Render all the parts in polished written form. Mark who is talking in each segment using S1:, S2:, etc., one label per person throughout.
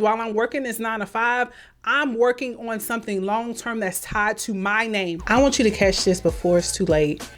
S1: While I'm working this 9 to 5, I'm working on something long-term that's tied to my name. I want you to catch this before it's too late.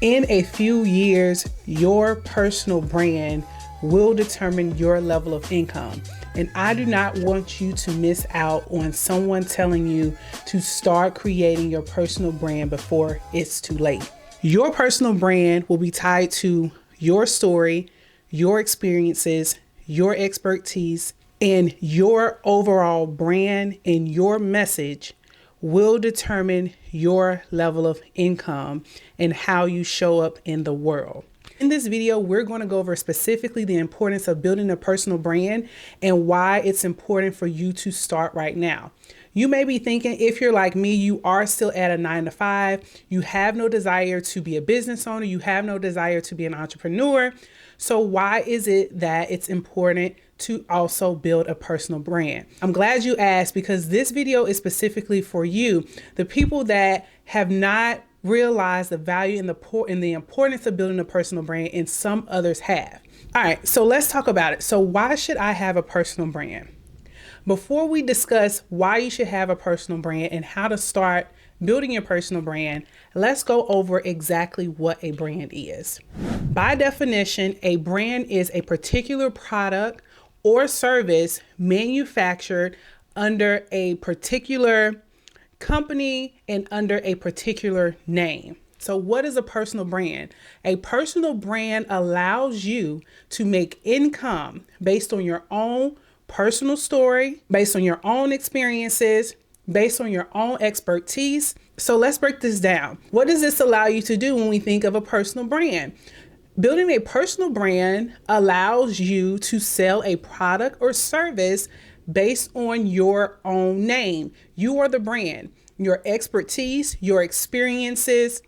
S1: In a few years, your personal brand will determine your level of income. And I do not want you to miss out on someone telling you to start creating your personal brand before it's too late. Your personal brand will be tied to your story, your experiences, your expertise, and your overall brand and your message will determine your level of income and how you show up in the world. In this video, we're going to go over specifically the importance of building a personal brand and why it's important for you to start right now. You may be thinking, if you're like me, you are still at a 9 to 5, you have no desire to be a business owner, you have no desire to be an entrepreneur. So why is it that it's important to also build a personal brand? I'm glad you asked, because this video is specifically for you, the people that have not realized the value and the importance of building a personal brand, and some others have. All right, so let's talk about it. So why should I have a personal brand? Before we discuss why you should have a personal brand and how to start building your personal brand, let's go over exactly what a brand is. By definition, a brand is a particular product or service manufactured under a particular company and under a particular name. So what is a personal brand? A personal brand allows you to make income based on your own personal story, based on your own experiences, based on your own expertise. So let's break this down. What does this allow you to do when we think of a personal brand? Building a personal brand allows you to sell a product or service based on your own name. You are the brand. Your expertise, your experiences,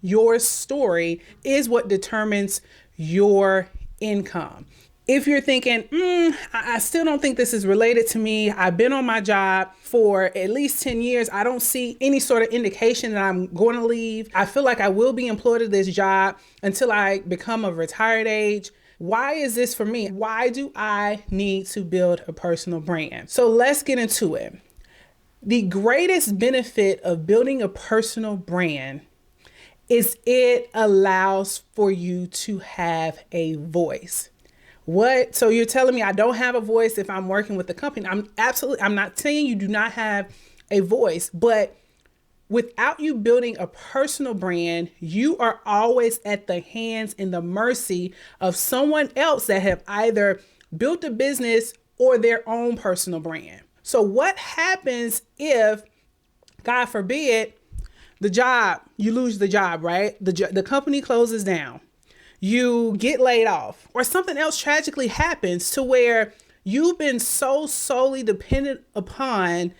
S1: your story is what determines your income. If you're thinking, I still don't think this is related to me. I've been on my job for at least 10 years. I don't see any sort of indication that I'm going to leave. I feel like I will be employed at this job until I become of retired age. Why is this for me? Why do I need to build a personal brand? So let's get into it. The greatest benefit of building a personal brand is it allows for you to have a voice. What? So you're telling me I don't have a voice if I'm working with the company? I'm not saying you do not have a voice, but without you building a personal brand, you are always at the hands and the mercy of someone else that have either built a business or their own personal brand. So what happens if, God forbid, you lose the job, right? The company closes down. You get laid off, or something else tragically happens to where you've been so solely dependent upon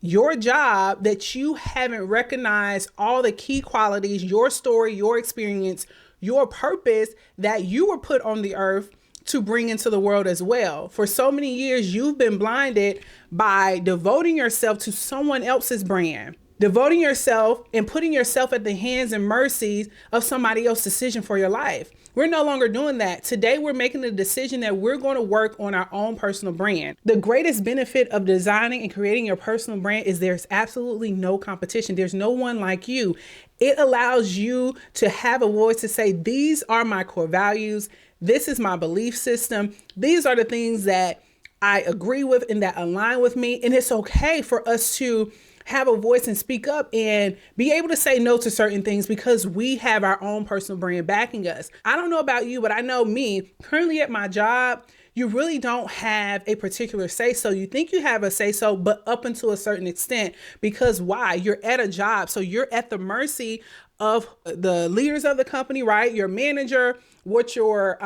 S1: your job that you haven't recognized all the key qualities, your story, your experience, your purpose that you were put on the earth to bring into the world as well. For so many years, you've been blinded by devoting yourself to someone else's brand. Devoting yourself and putting yourself at the hands and mercies of somebody else's decision for your life. We're no longer doing that. Today, we're making the decision that we're going to work on our own personal brand. The greatest benefit of designing and creating your personal brand is there's absolutely no competition. There's no one like you. It allows you to have a voice to say, these are my core values. This is my belief system. These are the things that I agree with and that align with me. And it's okay for us to have a voice and speak up and be able to say no to certain things because we have our own personal brand backing us. I don't know about you, but I know me currently at my job, you really don't have a particular say-so. You think you have a say-so, but up until a certain extent, because why? You're at a job. So you're at the mercy of the leaders of the company, right? Your manager, what your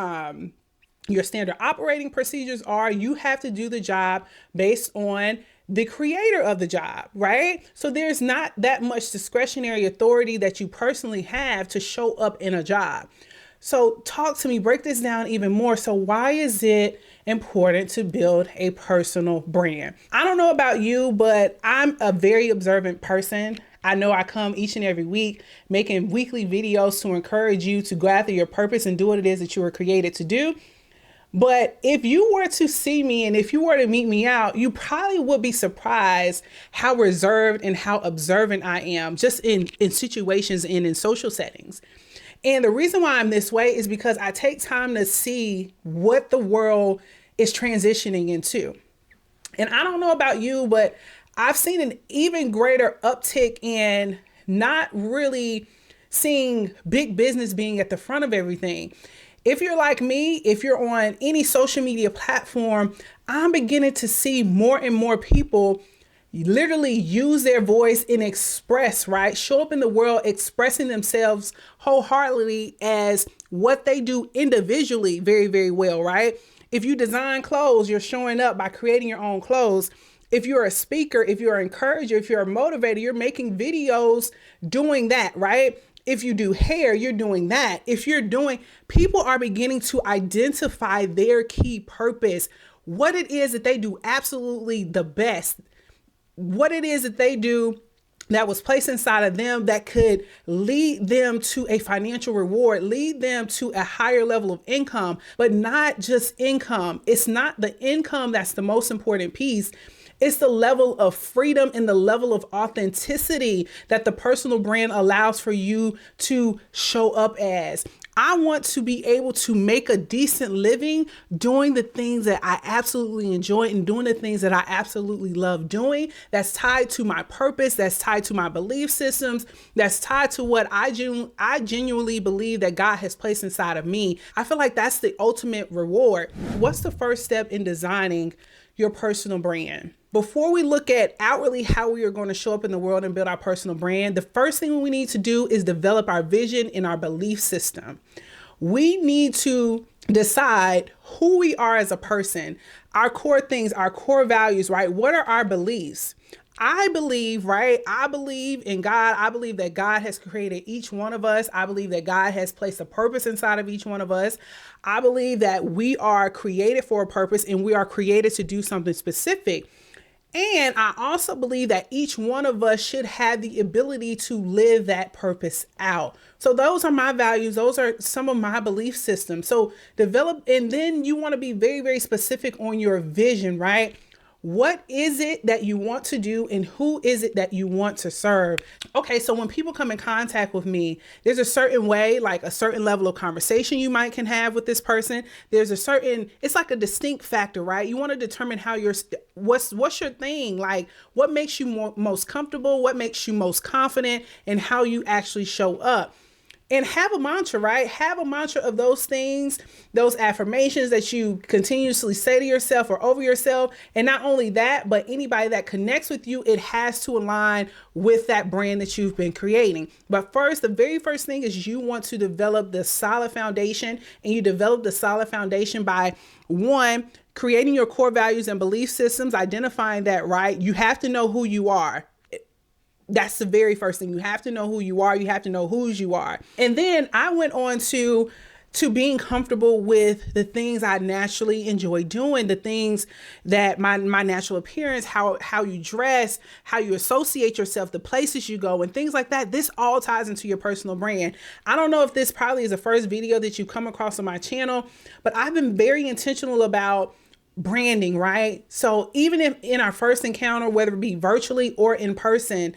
S1: standard operating procedures are. You have to do the job based on the creator of the job, right? So there's not that much discretionary authority that you personally have to show up in a job. So talk to me, break this down even more. So why is it important to build a personal brand? I don't know about you, but I'm a very observant person. I know I come each and every week making weekly videos to encourage you to go after your purpose and do what it is that you were created to do. But if you were to see me and if you were to meet me out, you probably would be surprised how reserved and how observant I am just in situations and in social settings. And the reason why I'm this way is because I take time to see what the world is transitioning into. And I don't know about you, but I've seen an even greater uptick in not really seeing big business being at the front of everything. If you're like me, if you're on any social media platform, I'm beginning to see more and more people literally use their voice and express, right? Show up in the world expressing themselves wholeheartedly as what they do individually very, very well, right? If you design clothes, you're showing up by creating your own clothes. If you're a speaker, if you're an encourager, if you're a motivator, you're making videos doing that, right? If you do hair, you're doing that. If you're doing, people are beginning to identify their key purpose, what it is that they do absolutely the best, what it is that they do that was placed inside of them that could lead them to a financial reward, lead them to a higher level of income, but not just income. It's not the income that's the most important piece. It's the level of freedom and the level of authenticity that the personal brand allows for you to show up as. I want to be able to make a decent living doing the things that I absolutely enjoy and doing the things that I absolutely love doing. That's tied to my purpose. That's tied to my belief systems. That's tied to what I genuinely believe that God has placed inside of me. I feel like that's the ultimate reward. What's the first step in designing your personal brand? Before we look at outwardly how we are going to show up in the world and build our personal brand, the first thing we need to do is develop our vision and our belief system. We need to decide who we are as a person, our core things, our core values, right? What are our beliefs? I believe, right? I believe in God. I believe that God has created each one of us. I believe that God has placed a purpose inside of each one of us. I believe that we are created for a purpose and we are created to do something specific. And I also believe that each one of us should have the ability to live that purpose out. So those are my values. Those are some of my belief systems. So develop, and then you want to be very, very specific on your vision, right? What is it that you want to do and who is it that you want to serve? Okay, so when people come in contact with me, there's a certain way, like a certain level of conversation you might can have with this person. There's a certain, it's like a distinct factor, right? You want to determine how what's your thing? Like what makes you most comfortable? What makes you most confident and how you actually show up? And have a mantra, right? Have a mantra of those things, those affirmations that you continuously say to yourself or over yourself. And not only that, but anybody that connects with you, it has to align with that brand that you've been creating. But first, the very first thing is you want to develop the solid foundation, and you develop the solid foundation by one, creating your core values and belief systems, identifying that, right? You have to know who you are. That's the very first thing. You have to know who you are. You have to know whose you are. And then I went on to being comfortable with the things I naturally enjoy doing, the things that my natural appearance, how you dress, how you associate yourself, the places you go and things like that. This all ties into your personal brand. I don't know if this probably is the first video that you come across on my channel, but I've been very intentional about branding, right? So even if in our first encounter, whether it be virtually or in person,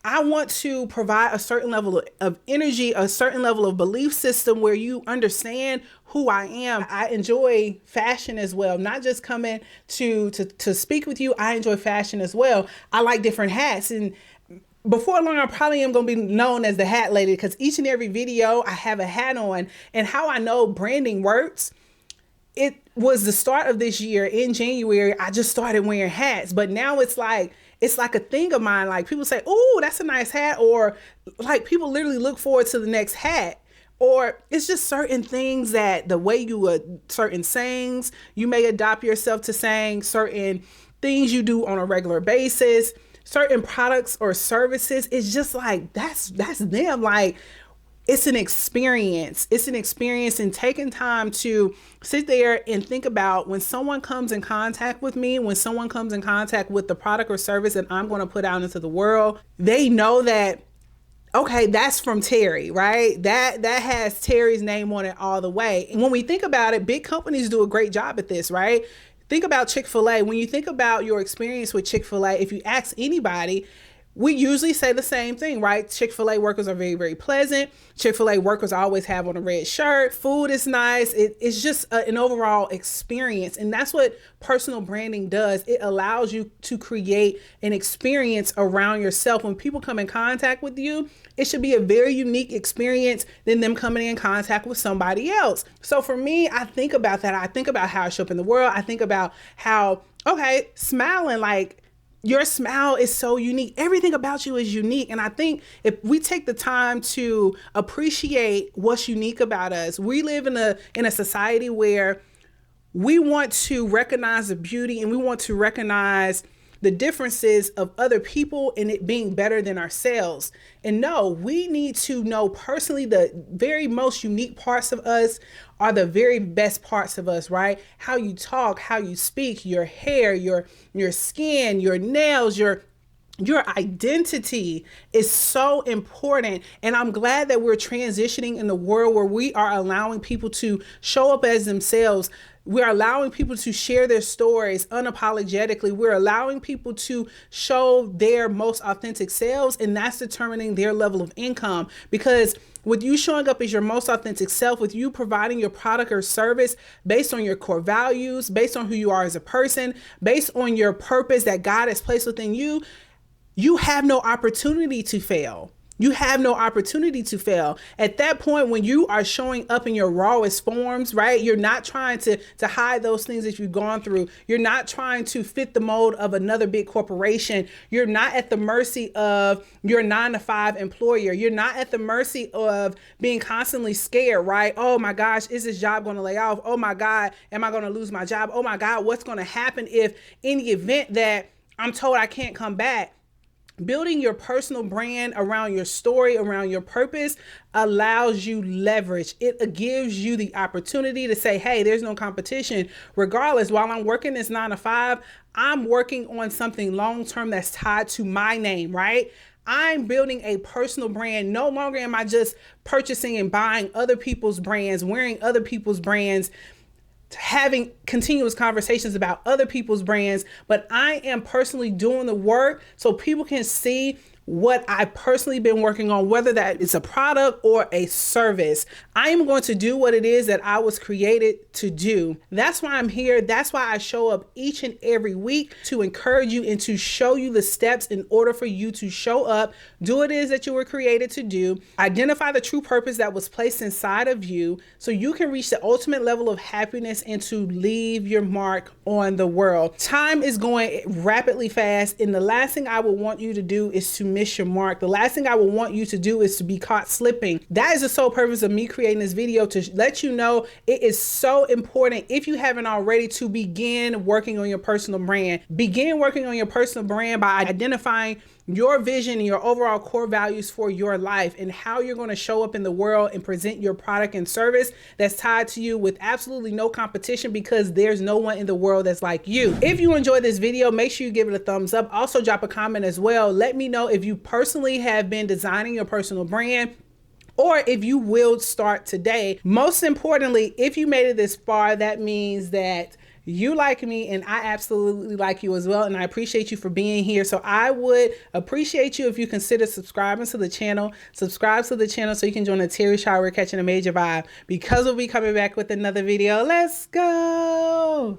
S1: I want to provide a certain level of energy, a certain level of belief system where you understand who I am. I enjoy fashion as well, not just coming to speak with you. I enjoy fashion as well. I like different hats, and before long, I probably am going to be known as the hat lady because each and every video I have a hat on. And how I know branding works, it was the start of this year in January. I just started wearing hats, but now it's like a thing of mine. Like people say, "Oh, that's a nice hat," or like people literally look forward to the next hat. Or it's just certain things that the way you would, certain sayings, you may adopt yourself to saying, certain things you do on a regular basis, certain products or services. It's just like, that's them. Like, it's an experience. It's an experience, and taking time to sit there and think about when someone comes in contact with me, when someone comes in contact with the product or service that I'm going to put out into the world, they know that okay, that's from Terry, right? That has Terry's name on it all the way. And when we think about it, big companies do a great job at this, right? Think about Chick-fil-A. When you think about your experience with Chick-fil-A, if you ask anybody, we usually say the same thing, right? Chick-fil-A workers are very, very pleasant. Chick-fil-A workers always have on a red shirt. Food is nice. It's just an overall experience. And that's what personal branding does. It allows you to create an experience around yourself. When people come in contact with you, it should be a very unique experience than them coming in contact with somebody else. So for me, I think about that. I think about how I show up in the world. I think about how, okay, smiling, like, your smile is so unique. Everything about you is unique. And I think if we take the time to appreciate what's unique about us, we live in a society where we want to recognize the beauty and we want to recognize the differences of other people and it being better than ourselves. And no, we need to know personally the very most unique parts of us are the very best parts of us, right? How you talk, how you speak, your hair, your skin, your nails, your identity is so important. And I'm glad that we're transitioning in the world where we are allowing people to show up as themselves. We're allowing people to share their stories unapologetically. We're allowing people to show their most authentic selves, and that's determining their level of income. Because with you showing up as your most authentic self, with you providing your product or service based on your core values, based on who you are as a person, based on your purpose that God has placed within you, you have no opportunity to fail. You have no opportunity to fail. At that point, when you are showing up in your rawest forms, right? You're not trying to hide those things that you've gone through. You're not trying to fit the mold of another big corporation. You're not at the mercy of your 9-to-5 employer. You're not at the mercy of being constantly scared, right? Oh my gosh, is this job going to lay off? Oh my God, am I going to lose my job? Oh my God, what's going to happen if in the event that I'm told I can't come back? Building your personal brand around your story, around your purpose, allows you leverage. It gives you the opportunity to say, hey, there's no competition. Regardless, while I'm working this 9-to-5, I'm working on something long-term that's tied to my name, right? I'm building a personal brand. No longer am I just purchasing and buying other people's brands, wearing other people's brands, having continuous conversations about other people's brands, but I am personally doing the work so people can see what I've personally been working on, whether that is a product or a service. I am going to do what it is that I was created to do. That's why I'm here. That's why I show up each and every week, to encourage you and to show you the steps in order for you to show up, do what it is that you were created to do, identify the true purpose that was placed inside of you so you can reach the ultimate level of happiness and to leave your mark on the world. Time is going rapidly fast, and the last thing I would want you to do is to miss your mark. The last thing I would want you to do is to be caught slipping. That is the sole purpose of me creating this video, to let you know it is so important, if you haven't already, to begin working on your personal brand. Begin working on your personal brand by identifying your vision and your overall core values for your life and how you're going to show up in the world and present your product and service that's tied to you with absolutely no competition, because there's no one in the world that's like you. If you enjoyed this video, make sure you give it a thumbs up. Also drop a comment as well. Let me know if you personally have been designing your personal brand, or if you will start today. Most importantly, if you made it this far, that means that you like me and I absolutely like you as well. And I appreciate you for being here. So I would appreciate you if you consider subscribing to the channel. Subscribe to the channel so you can join the Terry Show. We're catching a major vibe, because we'll be coming back with another video. Let's go.